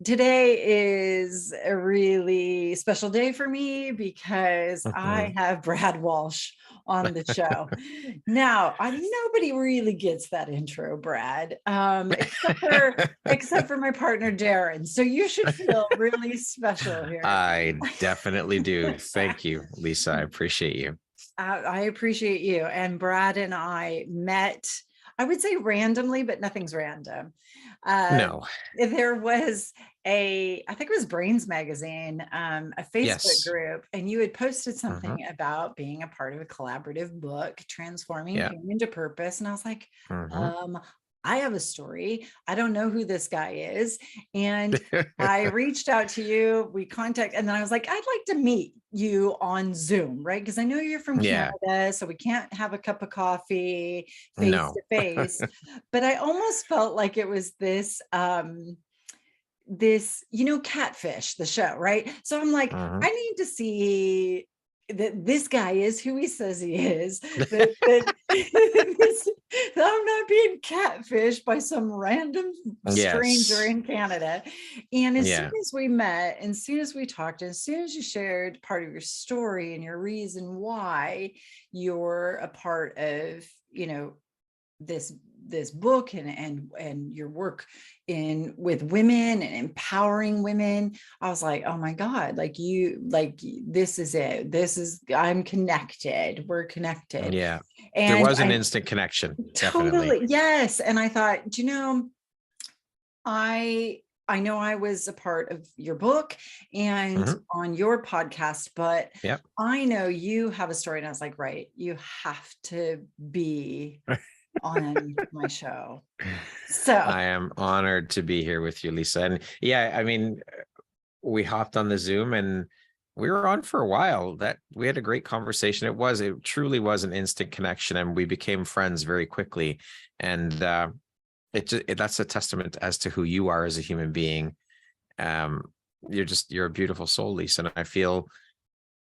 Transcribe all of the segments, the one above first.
Today is a really special day for me because I Mhm. have Brad Walsh on the show. Now, nobody really gets that intro, Brad, except for my partner Darren. So you should feel really special here. I definitely do. Thank you, Lisa. I appreciate you. I appreciate you. And Brad and I met, I would say randomly, but nothing's random. Uh, No. there was I think it was Brains Magazine, a Facebook Yes. group, and you had posted Hmm. something about being a part of a collaborative book, Transforming Yeah. Pain into Purpose. And I was like, Hmm. um, I have a story. I don't know who this guy is. And I reached out to you, and then I was like, I'd like to meet you on Zoom, right? Because I know you're from Yeah. Canada, so we can't have a cup of coffee face No. to face. But I almost felt like it was catfish, the show, right? So I'm like, Hmm. I need to see that this guy is who he says he is, that I'm not being catfished by some random stranger Yes. in Canada. And as soon Yeah. as we met, and as soon as we talked, and as soon as you shared part of your story and your reason why you're a part of, this book and your work in with women and empowering women, I was like, oh my God, this is it, I'm connected, we're connected. Yeah. There And was an I instant connection. Definitely. totally, yes, and I thought, I know I was a part of your book and Hmm. on your podcast, but Yep. I know you have a story. And I was like, right, you have to be on my show. So, I am honored to be here with you, Lisa. And yeah, I mean, we hopped on the Zoom and we were on for a while. That we had a great conversation. It truly was an instant connection, and we became friends very quickly. And that's a testament as to who you are as a human being. Um, you're a beautiful soul, Lisa, and I feel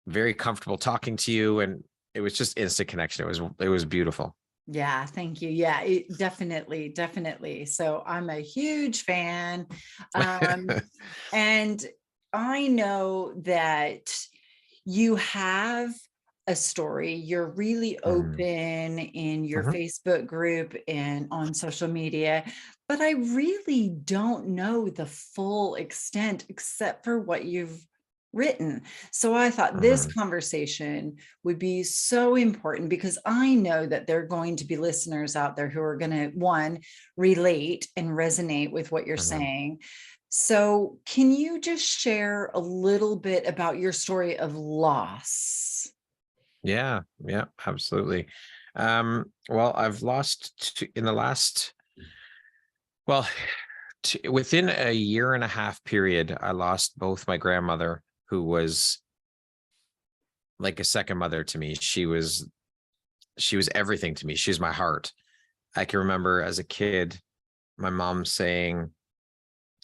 very comfortable talking to you. And it was just instant connection. It was beautiful. yeah, thank you. Yeah, definitely, definitely. So I'm a huge fan. And I know that you have a story. You're really Mm. open in your Mhm. Facebook group and on social media, but I really don't know the full extent except for what you've written. So I thought this Mhm. conversation would be so important because I know that there are going to be listeners out there who are going to, one, relate and resonate with what you're Mhm. saying. So, can you just share a little bit about your story of loss? Yeah, yeah, absolutely. Well, I've lost in the last, well, within a year and a half period, I lost both my grandmother, who was like a second mother to me. She was everything to me. She's my heart. I can remember as a kid, my mom saying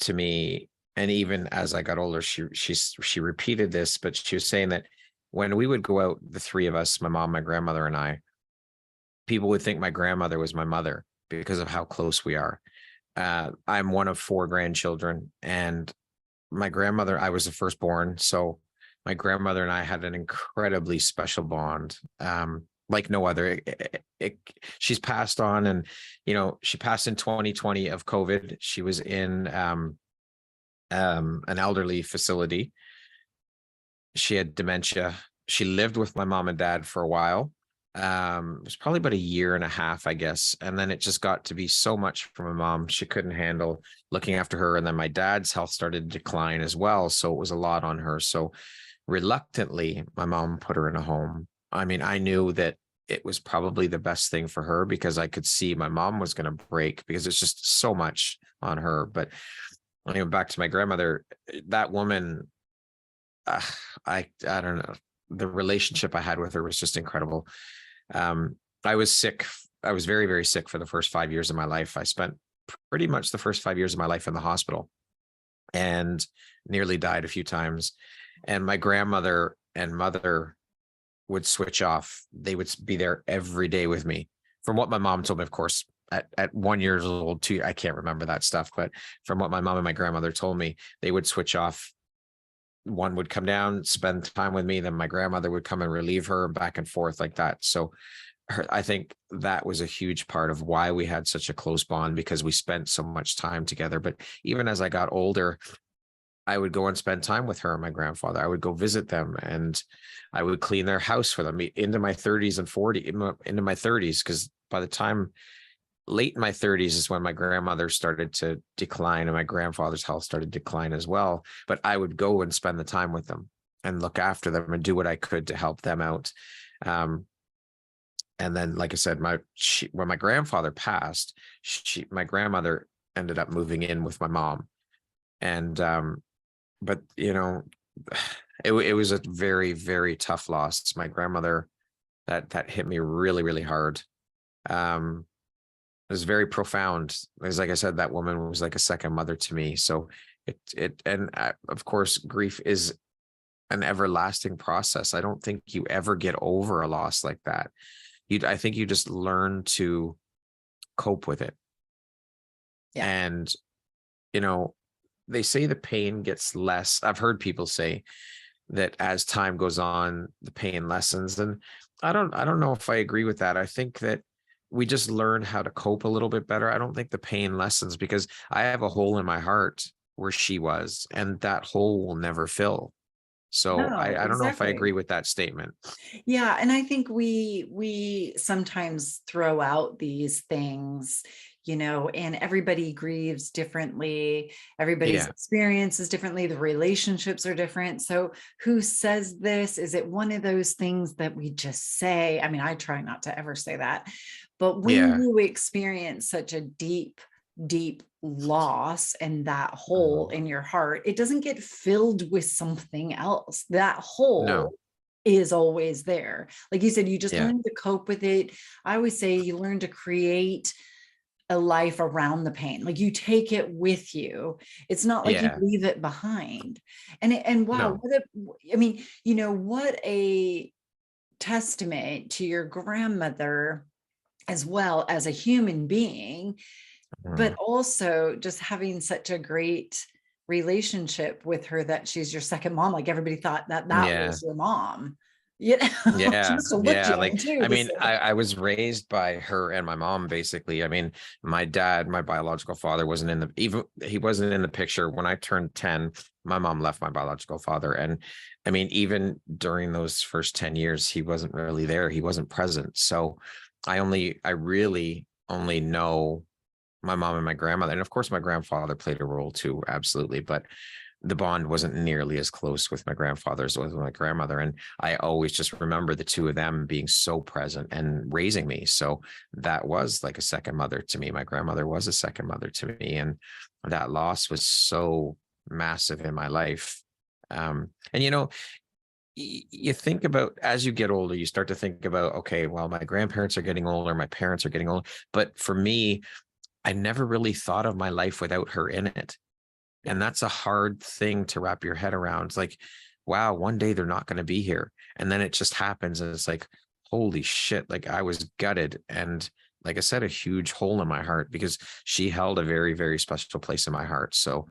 to me, and even as I got older, she repeated this, but she was saying that when we would go out, the three of us, my mom, my grandmother, and I, people would think my grandmother was my mother because of how close we are. I'm one of four grandchildren, and my grandmother, I was the firstborn. So my grandmother and I had an incredibly special bond, like no other. She's passed on, and she passed in 2020 of COVID. She was in an elderly facility. She had dementia. She lived with my mom and dad for a while. It was probably about a year and a half, I guess. And then it just got to be so much for my mom. She couldn't handle looking after her. And then my dad's health started to decline as well. So it was a lot on her. So reluctantly, my mom put her in a home. I mean, I knew that it was probably the best thing for her because I could see my mom was going to break because it's just so much on her. But back to my grandmother, that woman, uh, I don't know. The relationship I had with her was just incredible. Um, I was sick. I was very, very sick for the first 5 years of my life. I spent pretty much the first 5 years of my life in the hospital and nearly died a few times. And my grandmother and mother would switch off. They would be there every day with me. From what my mom told me, of course, at 1 year old, two, I can't remember that stuff, but from what my mom and my grandmother told me, they would switch off. One would come down, spend time with me, then my grandmother would come and relieve her, back and forth like that. So I think that was a huge part of why we had such a close bond, because we spent so much time together. But even as I got older, I would go and spend time with her and my grandfather. I would go visit them, and I would clean their house for them into my 30s and 40, into my 30s, because by the time late in my 30s is when my grandmother started to decline and my grandfather's health started to decline as well. But I would go and spend the time with them and look after them and do what I could to help them out. And then, like I said, when my grandfather passed, my grandmother ended up moving in with my mom. And but it was a very, very tough loss. My grandmother, that hit me really, really hard. It was very profound. Because like I said, that woman was like a second mother to me. So of course, grief is an everlasting process. I don't think you ever get over a loss like that. I think you just learn to cope with it. Yeah. And, they say the pain gets less. I've heard people say that as time goes on, the pain lessens. And I don't know if I agree with that. I think that we just learn how to cope a little bit better. I don't think the pain lessens, because I have a hole in my heart where she was, and that hole will never fill. So No, I don't know if I exactly. agree with that statement. Yeah, and I think we sometimes throw out these things, and everybody grieves differently. Everybody's Yeah. experience is differently. The relationships are different. So who says this? Is it one of those things that we just say? I mean, I try not to ever say that. But when Yeah. you experience such a deep loss and that hole Mhm. in your heart, it doesn't get filled with something else. That hole No. is always there. Like you said, you just Yeah. learn to cope with it. I always say you learn to create a life around the pain. Like you take it with you. It's not like you Yeah. leave it behind. And wow, No. what a testament to your grandmother as well as a human being, but Mhm. also just having such a great relationship with her that she's your second mom. Like everybody thought that Yeah. was your mom. She Yeah. must have looked Yeah. young Like, too. I mean, I was raised by her and my mom, basically. I mean, my dad, my biological father, he wasn't in the picture. When I turned 10, my mom left my biological father. And I mean, even during those first 10 years, he wasn't really there. He wasn't present. So I really only know my mom and my grandmother. And of course, my grandfather played a role too, absolutely. But the bond wasn't nearly as close with my grandfather as with my grandmother. And I always just remember the two of them being so present and raising me. So that was like a second mother to me. My grandmother was a second mother to me. And that loss was so massive in my life. And you think about, as you get older, you start to think about, okay, well, my grandparents are getting older, my parents are getting older. But for me, I never really thought of my life without her in it. Yeah. And that's a hard thing to wrap your head around. It's like, wow, one day they're not going to be here. And then it just happens. And it's like, holy shit. Like I was gutted. And like I said, a huge hole in my heart, because she held a very, very special place in my heart. So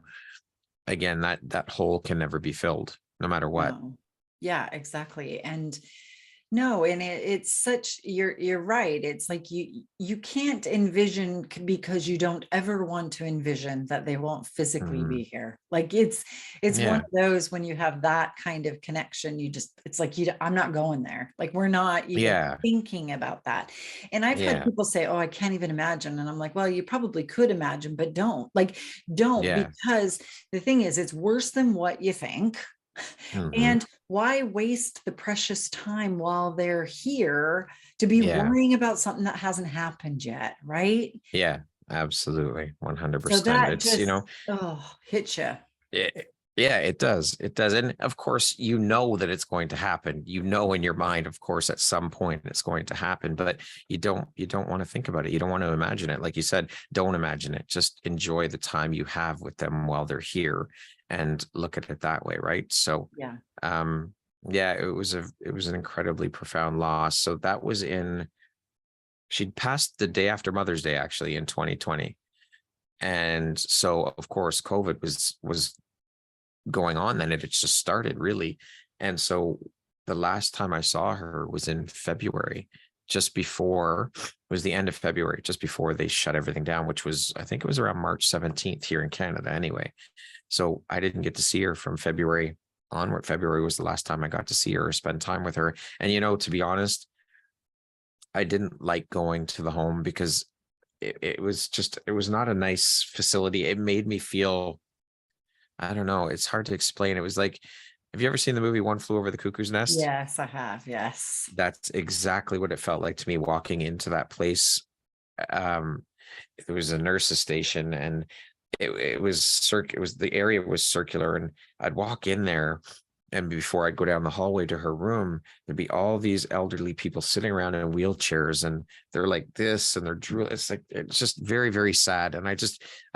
again, that hole can never be filled, no matter what. No. Yeah, exactly. And no, and it's such, you're right. It's like you can't envision, because you don't ever want to envision that they won't physically Mhm. be here. Like it's one Yeah. of those, when you have that kind of connection, it's like I'm not going there. Like we're not even Yeah. thinking about that. And I've had Yeah. people say, "Oh, I can't even imagine." And I'm like, "Well, you probably could imagine, but don't, Yeah. because the thing is, it's worse than what you think." Hmm. And why waste the precious time while they're here to be Yeah. worrying about something that hasn't happened yet, right? Yeah. Absolutely. So 100%. that It's, just, hits you. yeah, it does. It does. And of course, that it's going to happen. In your mind, of course, at some point it's going to happen, but you don't want to think about it. You don't want to imagine it. Like you said, don't imagine it. Just enjoy the time you have with them while they're here and look at it that way. Right. So, Yeah. um, yeah, it was an incredibly profound loss. So that was in she'd passed the day after Mother's Day, actually, in 2020. And so, of course, COVID was going on then. It had just started, really. And so the last time I saw her was in February, just before, it was the end of February, just before they shut everything down, which was, I think it was around March 17th here in Canada anyway. So I didn't get to see her from February onward. February was the last time I got to see her or spend time with her. And, to be honest, I didn't like going to the home because it was not a nice facility. It made me feel, I don't know, it's hard to explain. It was like, have you ever seen the movie One Flew Over the Cuckoo's Nest? Yes, I have. Yes. That's exactly what it felt like to me walking into that place. It was a nurse's station, and it was the area was circular, and I'd walk in there, and before I'd go down the hallway to her room, there'd be all these elderly people sitting around in wheelchairs, and they're like this, and they're drooling. It's just very, very sad. And I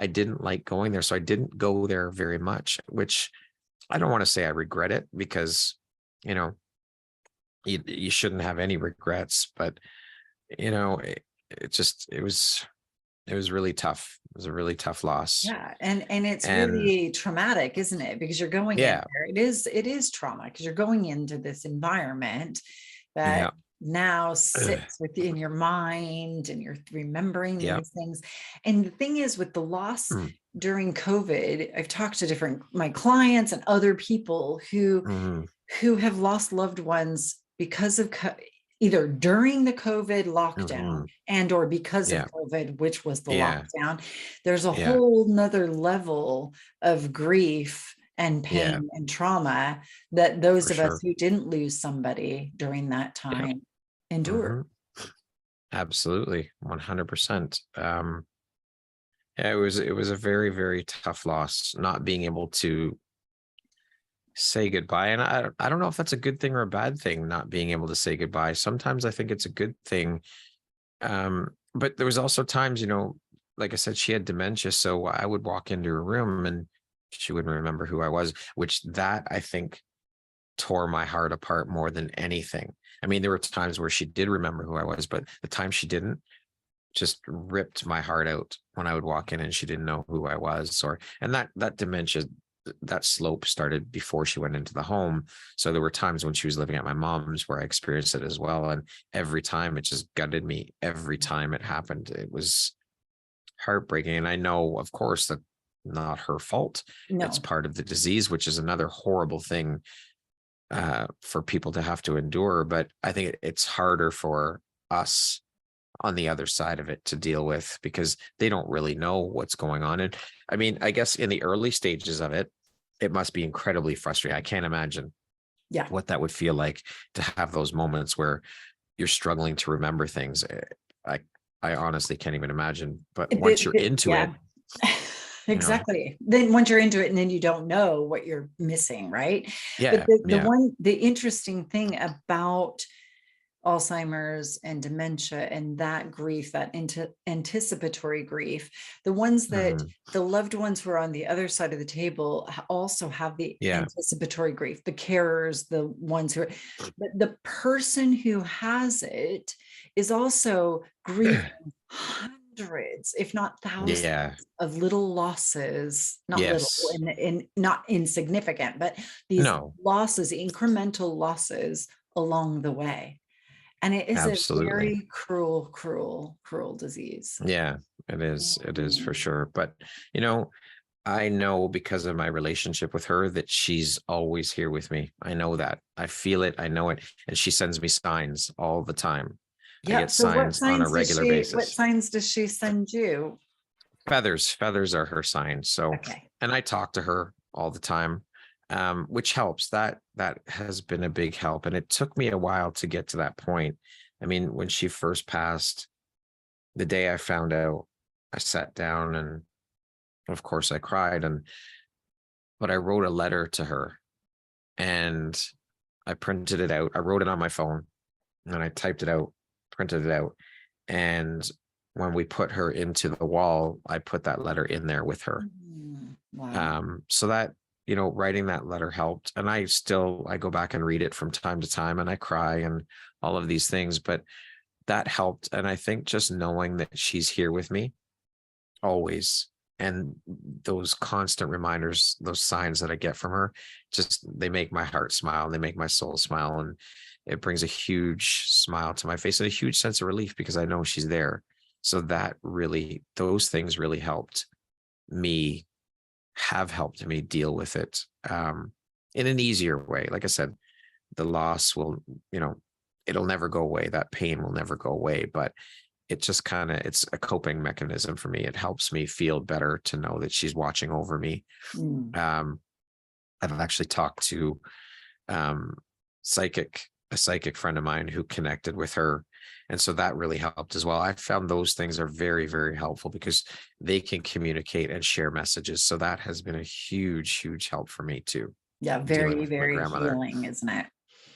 didn't like going there. So I didn't go there very much, which I don't want to say I regret it, because, you shouldn't have any regrets, but it was really tough. It was a really tough loss. Yeah. And it's And really traumatic, isn't it? Because you're going in yeah, there. It is trauma, because you're going into this environment that yeah, now sits within your mind, and you're remembering yeah. these things. And the thing is, with the loss during COVID, I've talked to my clients and other people who have lost loved ones because of either during the COVID lockdown and or because of COVID, which was the lockdown. There's a whole nother level of grief and pain and trauma that those of us who didn't lose somebody during that time endured. Absolutely. 100%. It was a very, very tough loss, not being able to say goodbye. And I don't know if that's a good thing or a bad thing, not being able to say goodbye. Sometimes I think it's a good thing. But there was also times, like I said, she had dementia. So I would walk into her room and she wouldn't remember who I was, which that I think tore my heart apart more than anything. I mean, there were times where she did remember who I was, but the time she didn't just ripped my heart out when I would walk in and she didn't know who I was. And that dementia, that slope started before she went into the home. So there were times when she was living at my mom's where I experienced it as well. And every time it just gutted me. Every time it happened, it was heartbreaking. And I know, of course, that not her fault. No. It's part of the disease, which is another horrible thing for people to have to endure. But I think it's harder for us on the other side of it to deal with, because they don't really know what's going on. And I mean, I guess in the early stages of it, it must be incredibly frustrating. I can't imagine what that would feel like, to have those moments where you're struggling to remember things. I honestly can't even imagine. But once you're into it, exactly. Then once you're into it, and then you don't know what you're missing, right? Yeah. But the interesting thing about Alzheimer's and dementia and that grief, that anticipatory grief, the ones that the loved ones who are on the other side of the table also have the anticipatory grief, the carers, the ones who are, but the person who has it is also grieving hundreds, if not thousands of little losses, not little and not insignificant, but these losses, incremental losses along the way. And it is a very cruel, cruel, cruel disease. Yeah, it is. It is for sure. But, I know because of my relationship with her that she's always here with me. I know that. I feel it. I know it. And she sends me signs all the time. Yeah. I get signs on a regular basis. What signs does she send you? Feathers. Feathers are her signs. So, and I talk to her all the time. Which helps. That has been a big help. And it took me a while to get to that point. I mean, when she first passed, the day I found out, I sat down and of course I cried, but I wrote a letter to her and I printed it out. I wrote it on my phone and I typed it out, printed it out. And when we put her into the wall, I put that letter in there with her. Wow. So that, writing that letter helped. And I go back and read it from time to time and I cry and all of these things. But that helped. And I think just knowing that she's here with me always, and those constant reminders, those signs that I get from her, just, they make my heart smile and they make my soul smile. And it brings a huge smile to my face and a huge sense of relief because I know she's there. So that really, those things really helped me, have helped me deal with it in an easier way. Like I said, the loss will, it'll never go away. That pain will never go away, but it just kind of, it's a coping mechanism for me. It helps me feel better to know that she's watching over me. I've actually talked to a psychic friend of mine who connected with her. And so that really helped as well. I found those things are very, very helpful because they can communicate and share messages. So that has been a huge, huge help for me too. Yeah, Dealing very, with my very grandmother. healing, isn't it?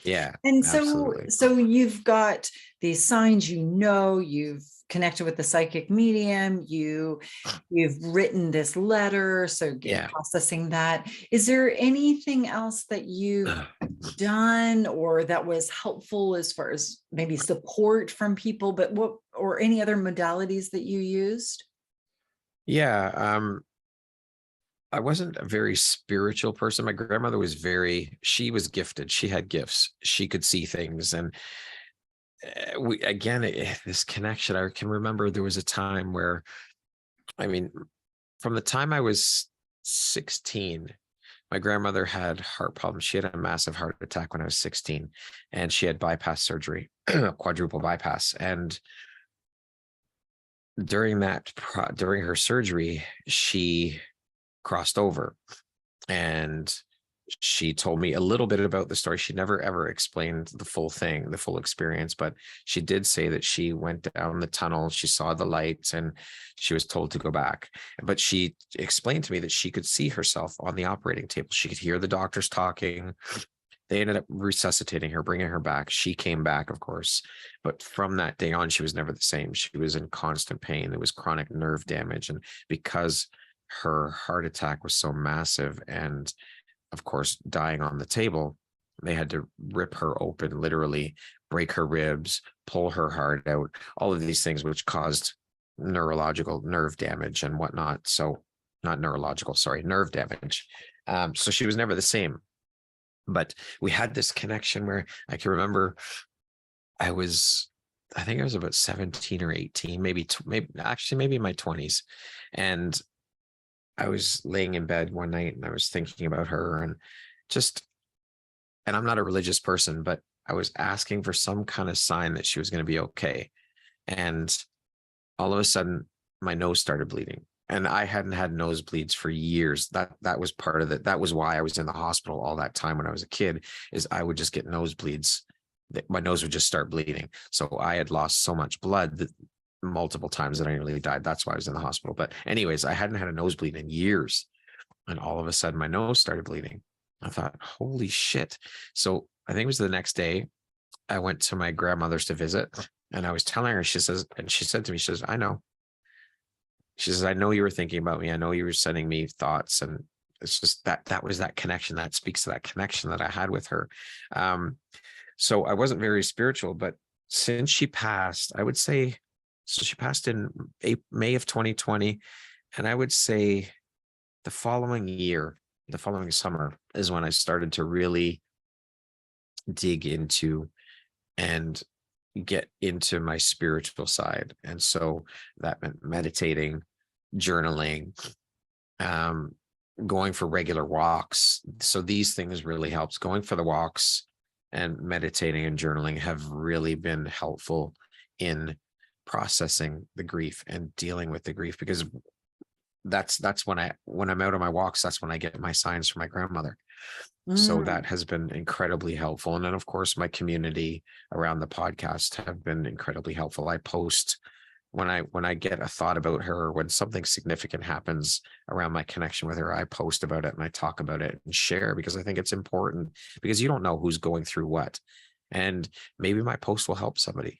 Yeah, And absolutely. so you've got these signs, you've connected with the psychic medium, you've written this letter, so processing that. Is there anything else that you've done or that was helpful as far as maybe support from people, but what, or any other modalities that you used? Yeah. I wasn't a very spiritual person. My grandmother was she was gifted. She had gifts. She could see things. And this connection, I can remember there was a time where, from the time I was 16, my grandmother had heart problems. She had a massive heart attack when I was 16, and she had bypass surgery, quadruple bypass. And during her surgery, she crossed over, and she told me a little bit about the story. She never ever explained the full thing, the full experience, but she did say that she went down the tunnel, she saw the lights, and she was told to go back. But she explained to me that she could see herself on the operating table. She could hear the doctors talking. They ended up resuscitating her, bringing her back. She came back, of course, but from that day on, she was never the same. She was in constant pain. There was chronic nerve damage, and because her heart attack was so massive and, of course, dying on the table, they had to rip her open, literally break her ribs, pull her heart out, all of these things, which caused neurological nerve damage and whatnot. So not neurological, sorry, nerve damage. So she was never the same. But we had this connection where I can remember I think I was about 17 or 18, maybe in my 20s. And I was laying in bed one night and I was thinking about her and I'm not a religious person, but I was asking for some kind of sign that she was going to be okay. And all of a sudden my nose started bleeding, and I hadn't had nosebleeds for years. That was part of it. That was why I was in the hospital all that time when I was a kid, is I would just get nosebleeds. My nose would just start bleeding. So I had lost so much blood that multiple times that I nearly died. That's why I was in the hospital. But anyways, I hadn't had a nosebleed in years. And all of a sudden my nose started bleeding. I thought, holy shit. So I think it was the next day I went to my grandmother's to visit, and I was telling her, she said to me, she says, I know. She says, I know you were thinking about me. I know you were sending me thoughts. And it's just that was that connection. That speaks to that connection that I had with her. So I wasn't very spiritual, but since she passed, I would say, so she passed in May of 2020. And I would say the following summer is when I started to really dig into and get into my spiritual side. And so that meant meditating, journaling, going for regular walks. So these things really helped. Going for the walks and meditating and journaling have really been helpful in processing the grief and dealing with the grief, because that's when I'm out on my walks, that's when I get my signs from my grandmother. So that has been incredibly helpful. And then, of course, my community around the podcast have been incredibly helpful. I post when I get a thought about her, when something significant happens around my connection with her, I post about it and I talk about it and share, because I think it's important, because you don't know who's going through what. And maybe my post will help somebody.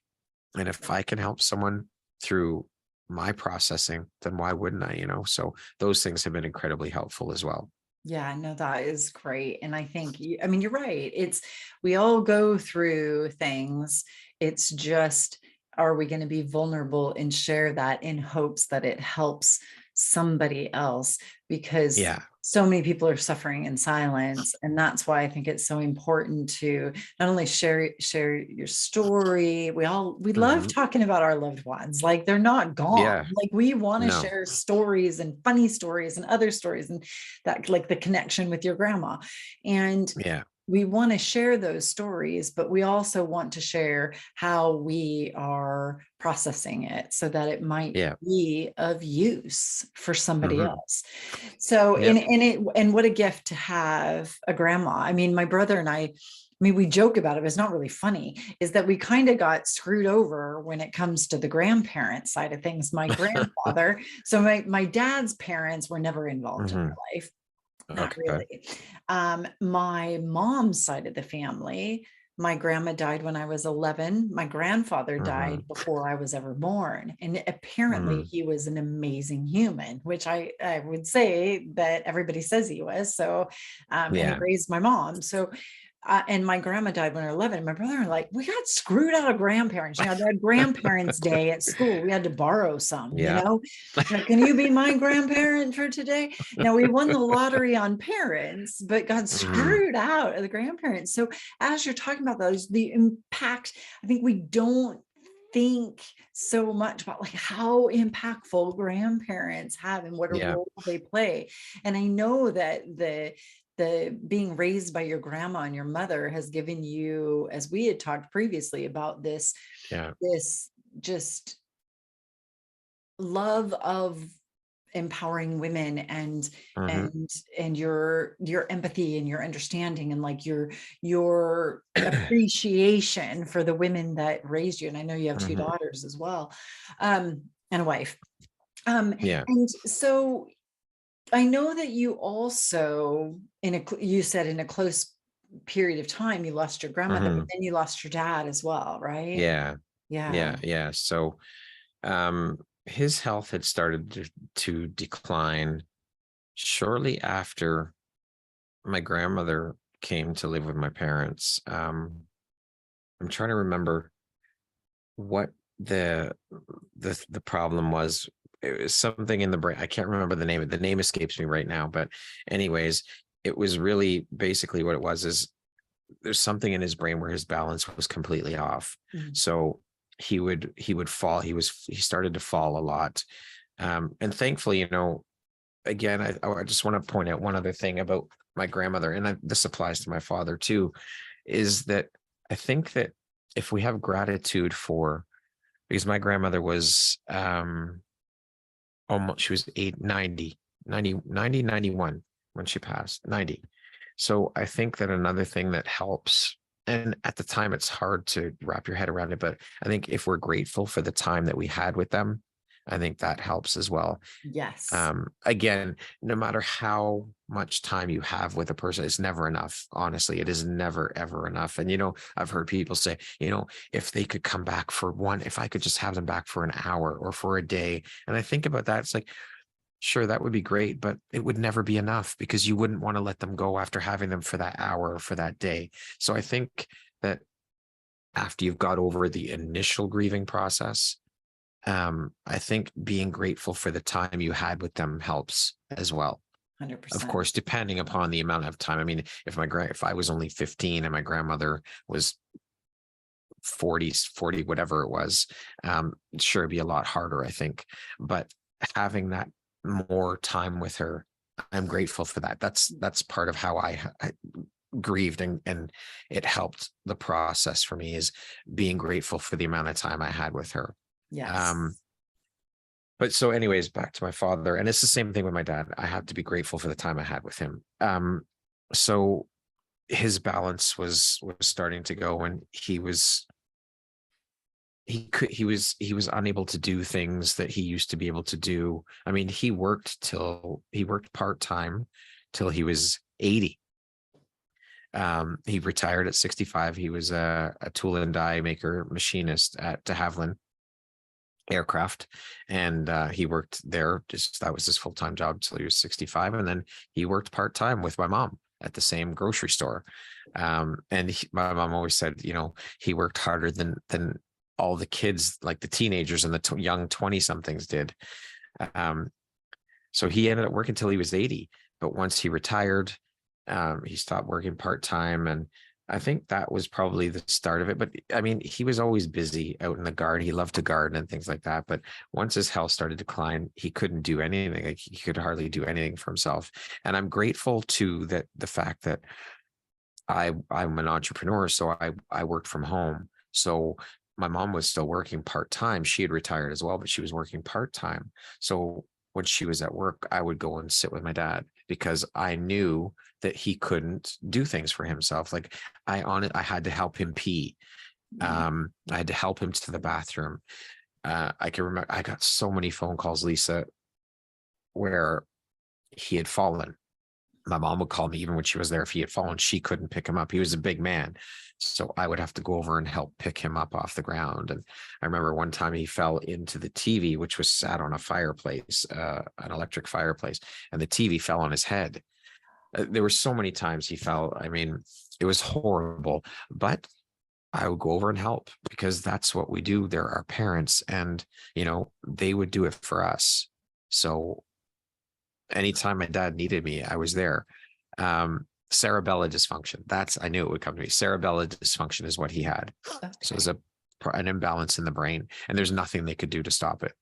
And if I can help someone through my processing, then why wouldn't I, So those things have been incredibly helpful as well. Yeah, no, that is great. And I think, you're right. We all go through things. It's just are we going to be vulnerable and share that in hopes that it helps somebody else? Because Yeah. so many people are suffering in silence. And that's why I think it's so important to not only share your story. We love Mhm. talking about our loved ones. Like, they're not gone. Yeah. Like, we want to No. share stories and funny stories and other stories, and that, like, the connection with your grandma. And Yeah. we want to share those stories, but we also want to share how we are processing it so that it might Yeah. be of use for somebody Mhm. else. So, Yep. and what a gift to have a grandma. I mean, my brother and I mean, we joke about it, but it's not really funny, is that we kind of got screwed over when it comes to the grandparent side of things. My grandfather, so my dad's parents were never involved in Mhm. our life. Not Okay. really. My mom's side of the family, my grandma died when I was 11. My grandfather died Mhm. before I was ever born. And apparently Mhm. he was an amazing human, which I would say that everybody says he was. So, and he Yeah. raised my mom. So, and my grandma died when I was 11. My brother and I, like, we got screwed out of grandparents. You know, they had grandparents day at school. We had to borrow some, you Yeah. know, like, can you be my grandparent for today? Now, we won the lottery on parents, but got Mhm. screwed out of the grandparents. So as you're talking about those, the impact, I think we don't think so much about, like, how impactful grandparents have and what a Yeah. role they play. And I know that the being raised by your grandma and your mother has given you, as we had talked previously about, Yeah. this just love of empowering women, Mhm. and your empathy and your understanding, and, like, your appreciation for the women that raised you. And I know you have two Mhm. daughters as well, and a wife. Yeah. And so I know that you also, you said in a close period of time, you lost your grandmother, but Mhm. then you lost your dad as well, right? Yeah. Yeah. Yeah. Yeah. So, his health had started to decline shortly after my grandmother came to live with my parents. I'm trying to remember what the the problem was. It was something in the brain. I can't remember the name. The name escapes me right now. But anyways, it was really basically what it was is there's something in his brain where his balance was completely off. Mhm. So he would fall. He started to fall a lot. And thankfully, again, I just want to point out one other thing about my grandmother, and this applies to my father too, is that I think that if we have gratitude for, because my grandmother was almost, she was 91 when she passed, 90. So I think that another thing that helps, and at the time it's hard to wrap your head around it, but I think if we're grateful for the time that we had with them, I think that helps as well. Yes. Again, no matter how much time you have with a person, it's never enough. Honestly, it is never ever enough. And I've heard people say, if they could come back for if I could just have them back for an hour or for a day. And I think about that, it's like, sure, that would be great, but it would never be enough because you wouldn't want to let them go after having them for that hour or for that day. So I think that after you've got over the initial grieving process, I think being grateful for the time you had with them helps as well. Of 100%. course, depending upon the amount of time. I mean, if I was only 15 and my grandmother was 40, whatever it was, sure, it'd be a lot harder, I think. But having that more time with her, I'm grateful for that. That's part of how I grieved, and it helped the process for me, is being grateful for the amount of time I had with her. Yes. Um, but so anyways, back to my father, and it's the same thing with my dad. I have to be grateful for the time I had with him. So his balance was starting to go, and he was unable to do things that he used to be able to do. I mean, he worked part-time till he was 80. He retired at 65. He was a tool and die maker machinist at de Havilland Aircraft, and he worked there. Just that was his full-time job till he was 65, and then he worked part-time with my mom at the same grocery store. And my mom always said, he worked harder than all the kids, like the teenagers and the young 20 somethings did. So he ended up working until he was 80. But once he retired, he stopped working part-time. And I think that was probably the start of it. But I mean, he was always busy out in the garden. He loved to garden and things like that. But once his health started to decline, he couldn't do anything. Like, he could hardly do anything for himself. And I'm grateful to that, the fact that I'm an entrepreneur. So I worked from home. So my mom was still working part-time. She had retired as well, but she was working part-time. So when she was at work, I would go and sit with my dad because I knew that he couldn't do things for himself. Like, I had to help him pee. I had to help him to the bathroom. I can remember, I got so many phone calls, Lisa, where he had fallen. My mom would call me even when she was there. If he had fallen, she couldn't pick him up. He was a big man. So I would have to go over and help pick him up off the ground. And I remember one time he fell into the TV, which was sat on a fireplace, an electric fireplace, and the TV fell on his head. There were so many times he fell. I mean, it was horrible, but I would go over and help because that's what we do. They're our parents, and, you know, they would do it for us. So anytime my dad needed me, I was there. Cerebellar dysfunction. I knew it would come to me. Cerebellar dysfunction is what he had. Okay. So it was an imbalance in the brain, and there's nothing they could do to stop it.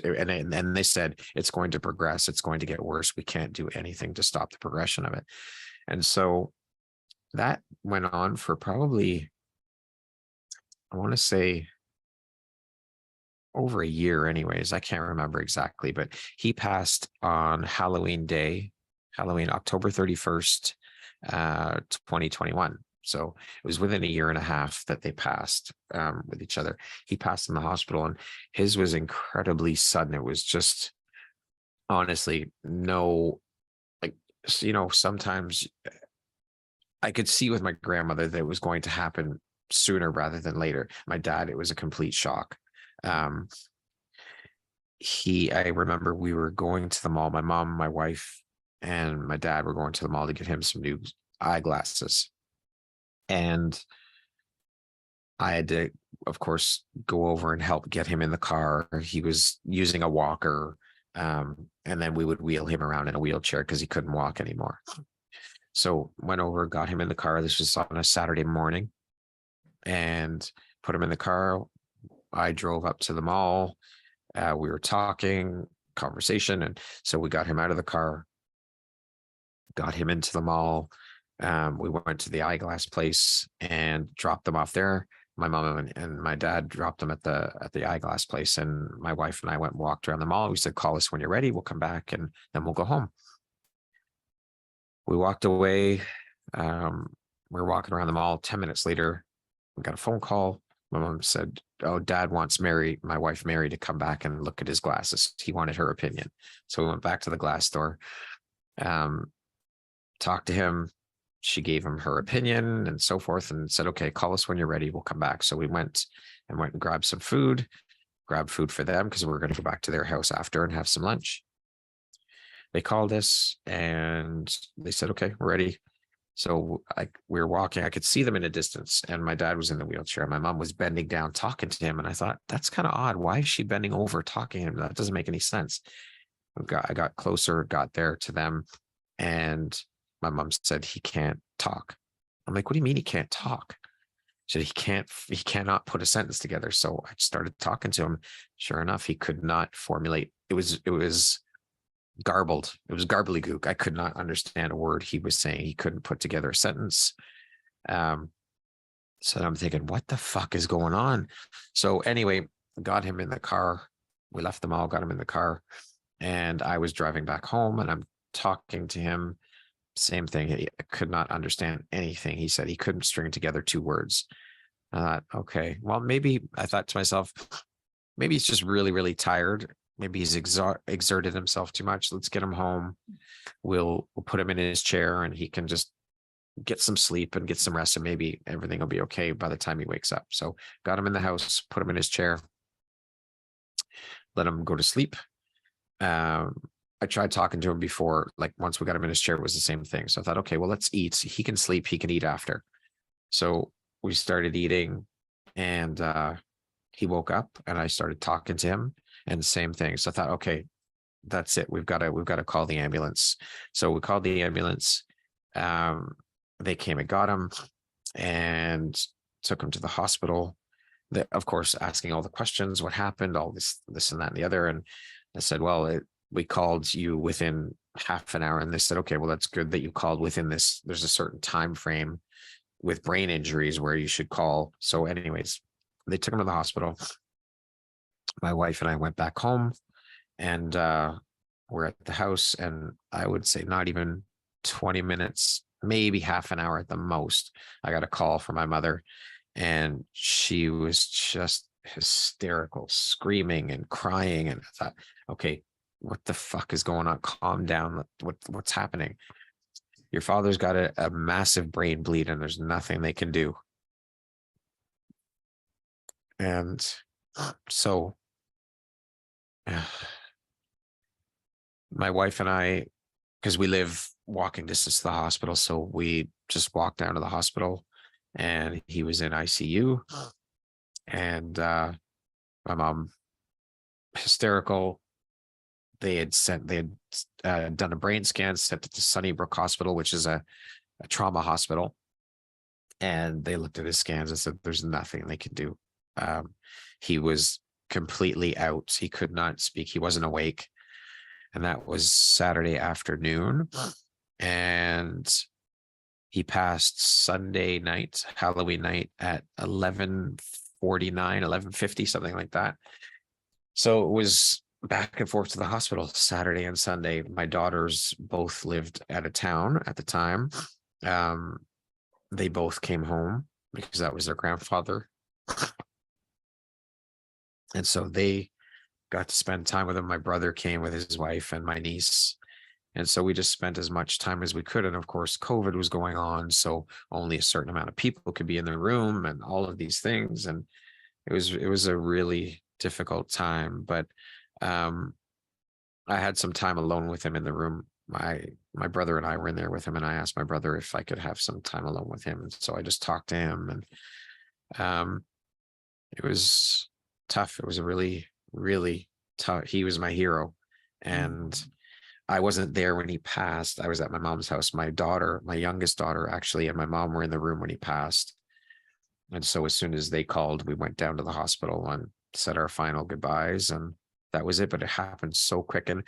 And they said, it's going to progress. It's going to get worse. We can't do anything to stop the progression of it. And so that went on for probably, I want to say, over a year anyways. I can't remember exactly, but he passed on Halloween, October 31st, 2021. So it was within a year and a half that they passed with each other. He passed in the hospital, and his was incredibly sudden. It was just, honestly, no, like, you know, sometimes I could see with my grandmother that it was going to happen sooner rather than later. My dad, it was a complete shock. I remember we were going to the mall. My mom, my wife, and my dad were going to the mall to get him some new eyeglasses. And I had to, of course, go over and help get him in the car. He was using a walker. And then we would wheel him around in a wheelchair because he couldn't walk anymore. So went over, got him in the car. This was on a Saturday morning, and put him in the car. I drove up to the mall. We were talking, conversation. And so we got him out of the car, got him into the mall. We went to the eyeglass place and dropped them off there. My mom and my dad dropped them at the eyeglass place. And my wife and I went and walked around the mall. We said, call us when you're ready. We'll come back and then we'll go home. We walked away. We were walking around the mall. 10 minutes later, we got a phone call. My mom said, oh, Dad wants my wife Mary, to come back and look at his glasses. He wanted her opinion. So we went back to the glass store, talked to him. She gave him her opinion and so forth, and said, okay, call us when you're ready. We'll come back. So we went and grabbed some food, grabbed food for them because we were going to go back to their house after and have some lunch. They called us and they said, okay, we're ready. So we were walking. I could see them in a distance, and my dad was in the wheelchair. My mom was bending down, talking to him. And I thought, that's kind of odd. Why is she bending over, talking to him? That doesn't make any sense. I got closer, got there to them, and my mom said, he can't talk. I'm like, what do you mean he can't talk? She said, he cannot put a sentence together. So I started talking to him. Sure enough, he could not formulate. It was garbled. It was garbly-gook. I could not understand a word he was saying. He couldn't put together a sentence. So I'm thinking, what the fuck is going on? So anyway, got him in the car. We left the mall, got him in the car, and I was driving back home, and I'm talking to him. Same thing. I could not understand anything he said. He couldn't string together two words. I thought, okay, well, maybe, I thought to myself, maybe he's just really, really tired. Maybe he's exerted himself too much. Let's get him home. We'll put him in his chair, and he can just get some sleep and get some rest, and maybe everything will be okay by the time he wakes up. So got him in the house, put him in his chair, let him go to sleep. I tried talking to him before, like once we got him in his chair, it was the same thing. So I thought, okay, well, let's eat. He can sleep, he can eat after. So we started eating, and he woke up and I started talking to him, and same thing. So I thought, okay, that's it. We've got to call the ambulance. So we called the ambulance. They came and got him and took him to the hospital. Of course, asking all the questions, what happened, all this and that and the other. And I said, well, we called you within half an hour. And they said, okay, well, that's good that you called within this. There's a certain time frame with brain injuries where you should call. So anyways, they took him to the hospital. My wife and I went back home, and we're at the house, and I would say not even 20 minutes, maybe half an hour at the most, I got a call from my mother, and she was just hysterical, screaming and crying. And I thought, okay, what the fuck is going on? Calm down. What's happening? Your father's got a massive brain bleed, and there's nothing they can do. And so my wife and I, because we live walking distance to the hospital, so we just walked down to the hospital, and he was in ICU. And my mom, hysterical. They had done a brain scan, sent it to Sunnybrook Hospital, which is a trauma hospital. And they looked at his scans and said, there's nothing they can do. He was completely out. He could not speak. He wasn't awake. And that was Saturday afternoon. And he passed Sunday night, Halloween night, at 11:49, 11:50, something like that. So it was back and forth to the hospital Saturday and Sunday. My daughters both lived out of town at the time. They both came home because that was their grandfather. And so they got to spend time with him. My brother came with his wife and my niece. And so we just spent as much time as we could. And of course, COVID was going on, so only a certain amount of people could be in the room and all of these things. And it was a really difficult time. But I had some time alone with him in the room. My brother and I were in there with him, and I asked my brother if I could have some time alone with him. And so I just talked to him, and it was tough. It was a really, really tough. He was my hero. And I wasn't there when he passed. I was at my mom's house. My youngest daughter, actually, and my mom were in the room when he passed. And so as soon as they called, we went down to the hospital and said our final goodbyes. And that was it. But it happened so quick. And,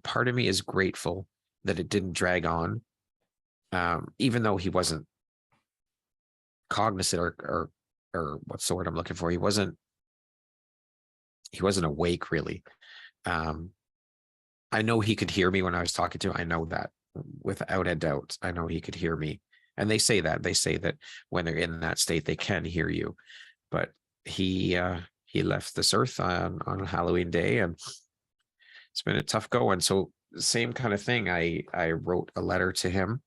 part of me is grateful that it didn't drag on. Even though he wasn't cognizant or what's the word I'm looking for? He wasn't awake, really. I know he could hear me when I was talking to him. I know that without a doubt. I know he could hear me. And they say that when they're in that state, they can hear you. But he left this earth on Halloween day, and it's been a tough go. And so same kind of thing. I wrote a letter to him,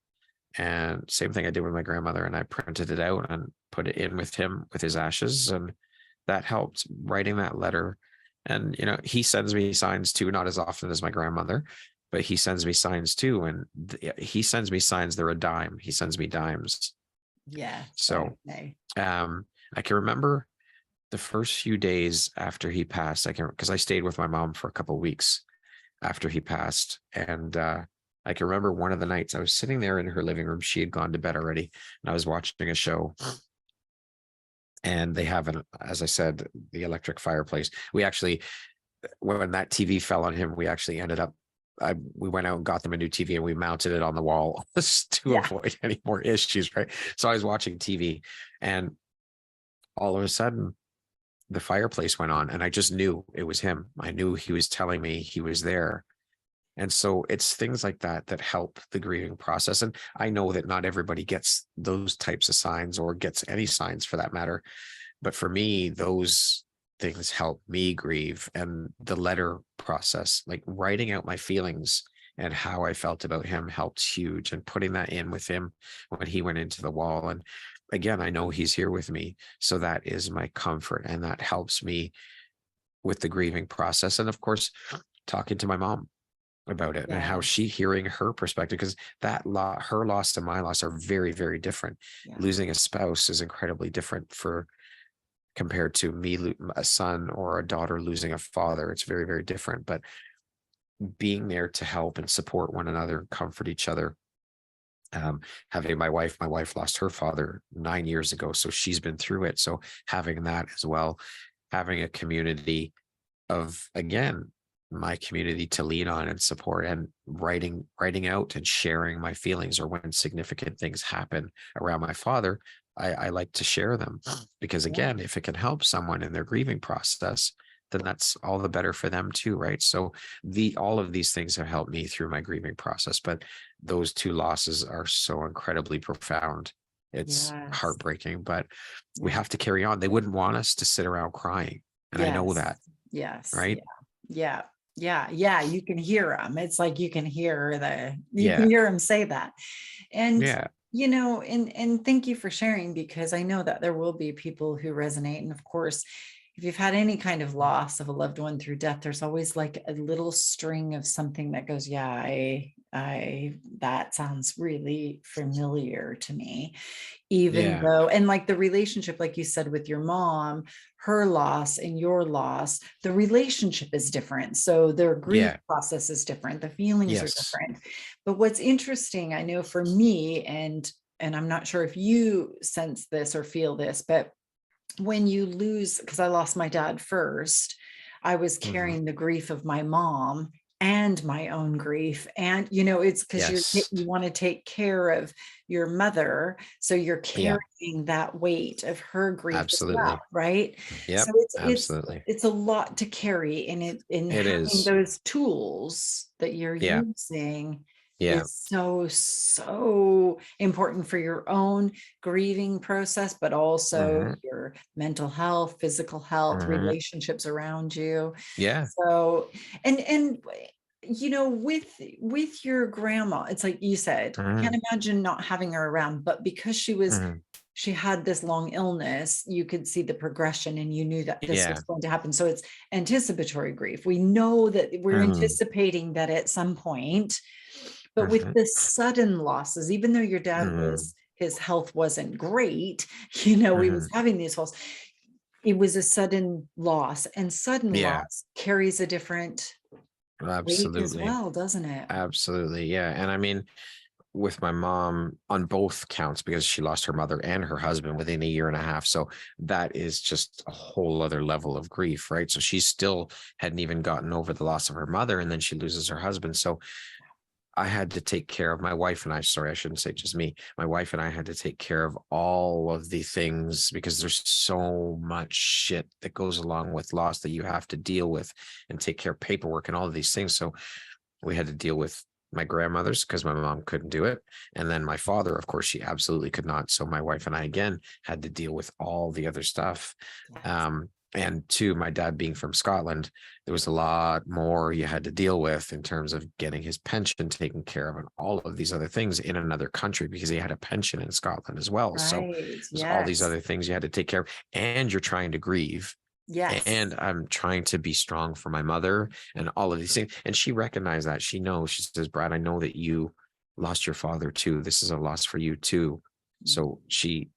and same thing I did with my grandmother, and I printed it out and put it in with him with his ashes. And that helped, writing that letter. And, he sends me signs too, not as often as my grandmother, but he sends me signs too. And he sends me signs. They're a dime. He sends me dimes. Yeah. So, okay. I can remember the first few days after he passed, because I stayed with my mom for a couple of weeks after he passed. And, I can remember one of the nights I was sitting there in her living room. She had gone to bed already, and I was watching a show. And they have as I said, the electric fireplace. We actually, when that TV fell on him, we actually ended up, we went out and got them a new TV, and we mounted it on the wall to avoid any more issues, right? So I was watching TV, and all of a sudden the fireplace went on, and I just knew it was him. I knew he was telling me he was there. And so it's things like that that help the grieving process. And I know that not everybody gets those types of signs, or gets any signs for that matter. But for me, those things help me grieve. And the letter process, like writing out my feelings and how I felt about him, helped huge. And putting that in with him when he went into the wall. And again, I know he's here with me. So that is my comfort. And that helps me with the grieving process. And of course, talking to my mom about it, and how she, hearing her perspective, because her loss and my loss are very, very different. Losing a spouse is incredibly different compared to me, a son or a daughter losing a father. It's very, very different. But being there to help and support one another, comfort each other. Having my wife lost her father 9 years ago, so she's been through it. So having that as well, having a community of, again, my community to lean on and support, and writing out and sharing my feelings, or when significant things happen around my father, I like to share them, because again, if it can help someone in their grieving process, then that's all the better for them too, right? So all of these things have helped me through my grieving process, but those two losses are so incredibly profound. It's Yes. heartbreaking, but we have to carry on. They wouldn't want us to sit around crying, and I know that, Yes. right? Yeah. Yeah. You can hear them. It's like you can hear you can Yeah, hear them say that. And, yeah, and thank you for sharing, because I know that there will be people who resonate. And of course, if you've had any kind of loss of a loved one through death, there's always like a little string of something that goes, yeah, that sounds really familiar to me. Even yeah, though, and like the relationship, like you said, with your mom, her loss and your loss, the relationship is different. So their grief yeah, process is different. The feelings are yes, different. But what's interesting, I know for me, and I'm not sure if you sense this or feel this, but when you lose, because I lost my dad first, I was mhm, carrying the grief of my mom and my own grief. And, it's because you yes, want to take care of your mother. So you're yeah, carrying that weight of her grief as well, absolutely, right? So yep, absolutely, it's a lot to carry, and in it having is, those tools that you're yeah, using yeah, is so important for your own grieving process, but also hmm, your mental health, physical health, hmm, relationships around you. yeah, So, and with your grandma, it's like you said, hmm, can't imagine not having her around, but because hmm, she had this long illness, you could see the progression and you knew that this yeah, was going to happen. So it's anticipatory grief. We know that we're hmm, anticipating that at some point. But with hmm, the sudden losses, even though your dad hmm, his health wasn't great, he was hmm, having these falls. It was a sudden loss, and sudden yeah, loss carries a different weight as absolutely, well, doesn't it? absolutely, yeah. And I mean, with my mom on both counts, because she lost her mother and her husband within a year and a half. So that is just a whole other level of grief, right? So she still hadn't even gotten over the loss of her mother, and then she loses her husband. So I had to take care of my wife and I, sorry, I shouldn't say just me. My wife and I had to take care of all of the things, because there's so much shit that goes along with loss that you have to deal with, and take care of paperwork and all of these things. So we had to deal with my grandmother's, because my mom couldn't do it. And then my father, of course, she absolutely could not. So my wife and I again had to deal with all the other stuff. Yes. And two, my dad being from Scotland, there was a lot more you had to deal with in terms of getting his pension taken care of and all of these other things in another country, because he had a pension in Scotland as well. So Right. there's all these Yes. other things you had to take care of, and you're trying to grieve, Yes. and I'm trying to be strong for my mother and all of these things. And she recognized that. She knows, she says, Brad, I know that you lost your father too. This is a loss for you too. So she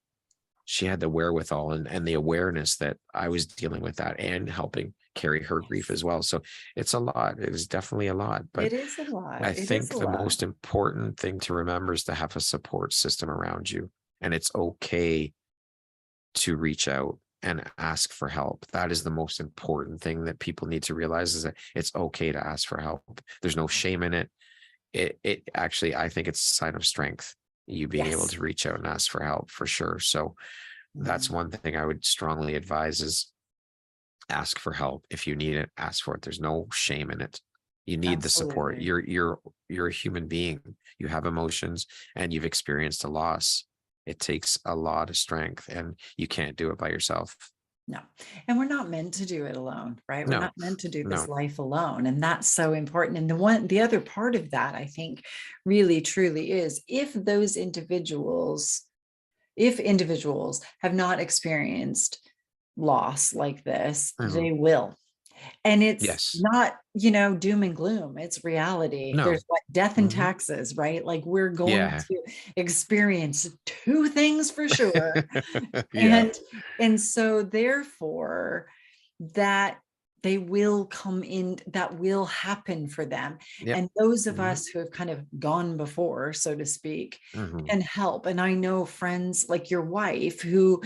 had the wherewithal and the awareness that I was dealing with that and helping carry her grief Yes. as well. So it's a lot. It is definitely a lot. But It is a lot. I It is think a the lot. most important thing to remember is to have a support system around you. And it's okay to reach out and ask for help. That is the most important thing that people need to realize, is that it's okay to ask for help. There's no shame in it. It actually, I think it's a sign of strength, you being able Yes. to reach out and ask for help, for sure. So that's Mhm. one thing I would strongly advise, is ask for help. If you need it, ask for it. There's no shame in it. You need the support. Absolutely. You're a human being. You have emotions and you've experienced a loss. It takes a lot of strength, and you can't do it by yourself. No. And we're not meant to do it alone, right? We're No, not meant to do this no. life alone. And that's so important. And the other part of that, I think, really truly is, if individuals have not experienced loss like this, Mhm. they will. And it's Yes. not, doom and gloom. It's reality. No. There's what death and Mhm. taxes, right? Like we're going Yeah. to experience two things for sure. Yeah. And so therefore that they will come in, that will happen for them. Yep. And those of Mhm. us who have kind of gone before, so to speak, Mhm. can help. And I know friends like your wife who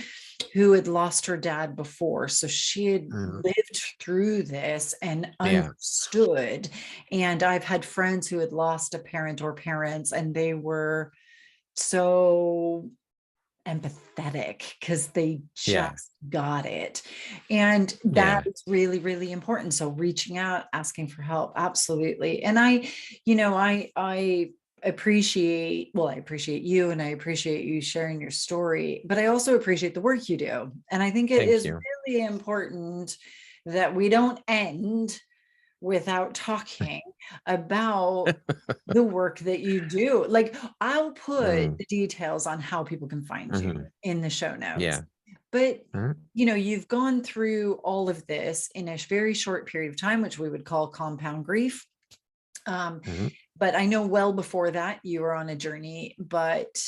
had lost her dad before, so she had Mhm. lived through this and Yeah. understood. And I've had friends who had lost a parent or parents, and they were so empathetic because they Yeah. just got it. And that Yeah. is really, really important. So reaching out, asking for help, absolutely. And I appreciate, well, I appreciate you, and I appreciate you sharing your story, but I also appreciate the work you do. And I think it Thank is you. really important that we don't end without talking about the work that you do. Like, I'll put Mm. the details on how people can find you Mhm. in the show notes. Yeah. But Mhm. you've gone through all of this in a very short period of time, which we would call compound grief. Um, Mhm. but I know well before that you were on a journey. But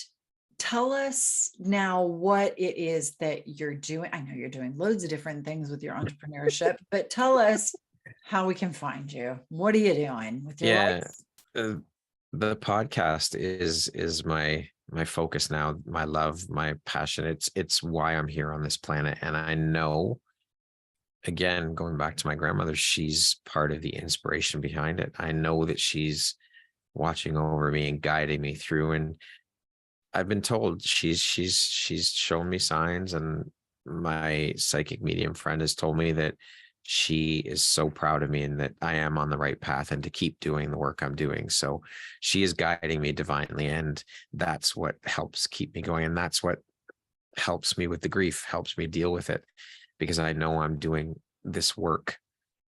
tell us now what it is that you're doing. I know you're doing loads of different things with your entrepreneurship, but tell us how we can find you. What are you doing with your Yeah. life? Uh, the podcast is my focus now, my love, my passion. It's why I'm here on this planet. And I know, again, going back to my grandmother, she's part of the inspiration behind it. I know that she's watching over me and guiding me through. And I've been told she's shown me signs, and my psychic medium friend has told me that she is so proud of me and that I am on the right path and to keep doing the work I'm doing. So she is guiding me divinely, and that's what helps keep me going. And that's what helps me with the grief, helps me deal with it, because I know I'm doing this work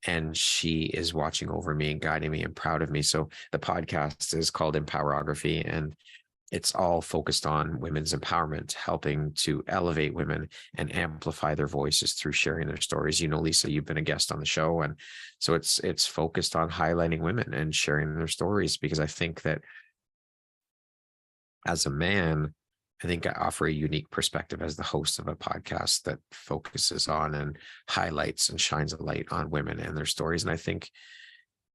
and she is watching over me and guiding me and proud of me. So the podcast is called Empowerography, and it's all focused on women's empowerment, helping to elevate women and amplify their voices through sharing their stories. Lisa, you've been a guest on the show, and so it's focused on highlighting women and sharing their stories, because I think that as a man, I think I offer a unique perspective as the host of a podcast that focuses on and highlights and shines a light on women and their stories. And I think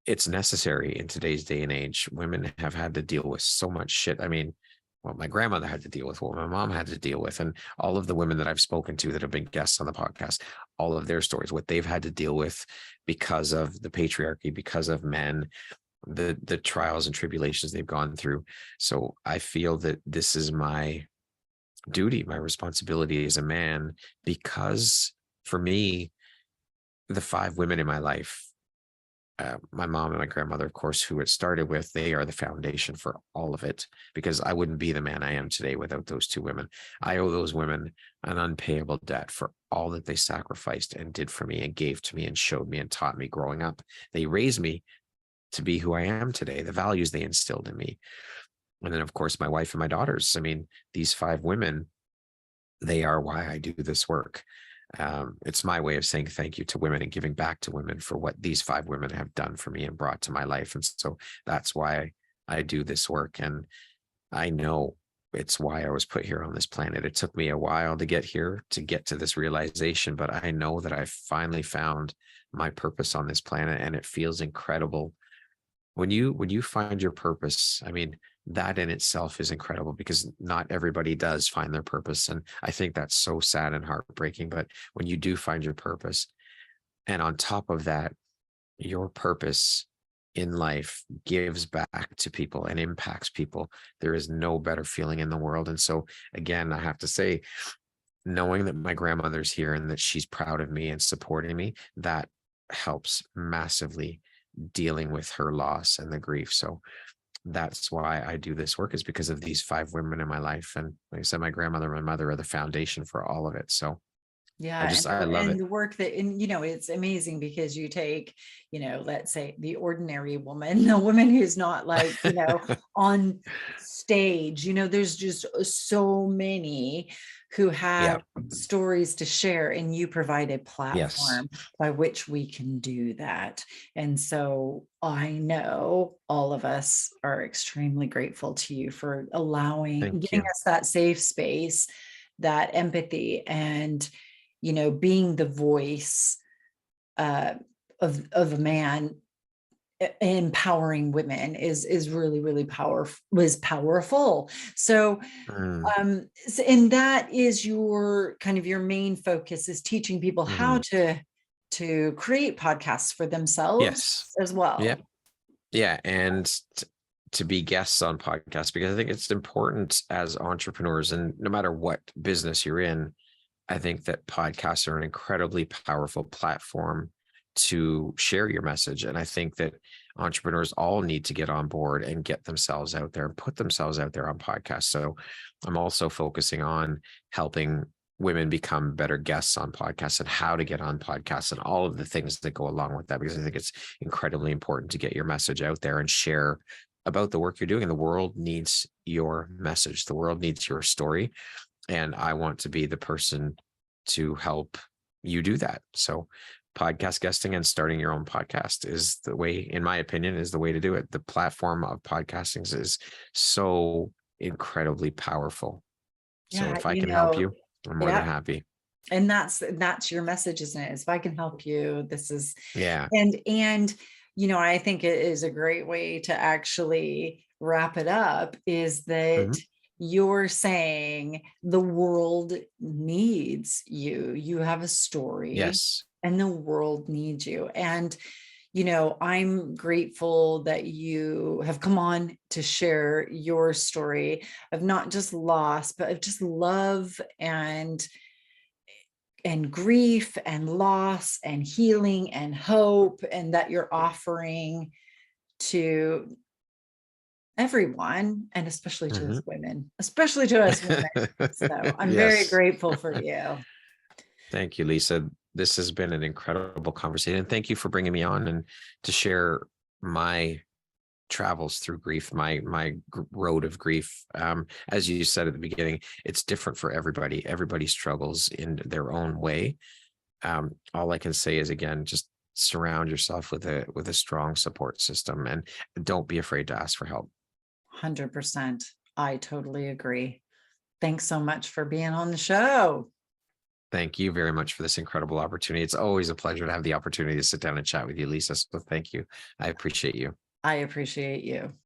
it's necessary in today's day and age. Women have had to deal with so much shit. I mean, what my grandmother had to deal with, what my mom had to deal with, and all of the women that I've spoken to that have been guests on the podcast, all of their stories, what they've had to deal with because of the patriarchy, because of men, the trials and tribulations they've gone through. So I feel that this is my duty, my responsibility as a man, because for me, the five women in my life, my mom and my grandmother, of course, who it started with, they are the foundation for all of it, because I wouldn't be the man I am today without those two women. I owe those women an unpayable debt for all that they sacrificed and did for me and gave to me and showed me and taught me growing up. They raised me to be who I am today, the values they instilled in me. And then, of course, my wife and my daughters. I mean, these five women, they are why I do this work. It's my way of saying thank you to women and giving back to women for what these five women have done for me and brought to my life. And so that's why I do this work. And I know it's why I was put here on this planet. It took me a while to get here, to get to this realization, but I know that I finally found my purpose on this planet, and it feels incredible when you find your purpose. I mean, that in itself is incredible, because not everybody does find their purpose, and I think that's so sad and heartbreaking. But when you do find your purpose, and on top of that, your purpose in life gives back to people and impacts people, there is no better feeling in the world. And so again, I have to say, knowing that my grandmother's here and that she's proud of me and supporting me, that helps massively dealing with her loss and the grief. So that's why I do this work, is because of these five women in my life. And like I said, my grandmother and my mother are the foundation for all of it. So Yeah. I love And it. the work that, and it's amazing because you take, let's say the ordinary woman, the woman who's not like, on stage, there's just so many who Yeah. have stories to share, and you provide a Yes. platform by which we can do that. And so I know all of us are extremely grateful to you for Thank giving you. us that safe space, that empathy, and being the voice uh, of a man, empowering women is really, really powerful. So Mm, and that is your kind of your main focus, is teaching people how mhm. to create podcasts for Yes. themselves as well. Yeah. Yeah. And to be guests on podcasts, because I think it's important as entrepreneurs, and no matter what business you're in, I think that podcasts are an incredibly powerful platform to share your message. And I think that entrepreneurs all need to get on board and get themselves out there and put themselves out there on podcasts. So I'm also focusing on helping women become better guests on podcasts and how to get on podcasts and all of the things that go along with that, because I think it's incredibly important to get your message out there and share about the work you're doing. And the world needs your message. The world needs your story. And I want to be the person to help you do that. So podcast guesting and starting your own podcast is the way, in my opinion, is the way to do it. The platform of podcasting is so incredibly powerful. So Yeah, if I can help you, I'm more than yeah. happy. And that's your message, isn't it? Is if I can help you, this is, Yeah. and I think it is a great way to actually wrap it up, is that Mhm. you're saying the world needs you. You have a story, Yes. and the world needs you. And I'm grateful that you have come on to share your story of not just loss, but of just love and grief and loss and healing and hope, and that you're offering to everyone, and especially to Mhm. us women, especially to us women. So I'm very Yes. grateful for you. Thank you, Lisa. This has been an incredible conversation. And thank you for bringing me on and to share my travels through grief, my road of grief. As you said at the beginning, it's different for everybody. Everybody struggles in their own way. All I can say is, again, just surround yourself with a strong support system, and don't be afraid to ask for help. 100%. I totally agree. Thanks so much for being on the show. Thank you very much for this incredible opportunity. It's always a pleasure to have the opportunity to sit down and chat with you, Lisa. So thank you. I appreciate you. I appreciate you.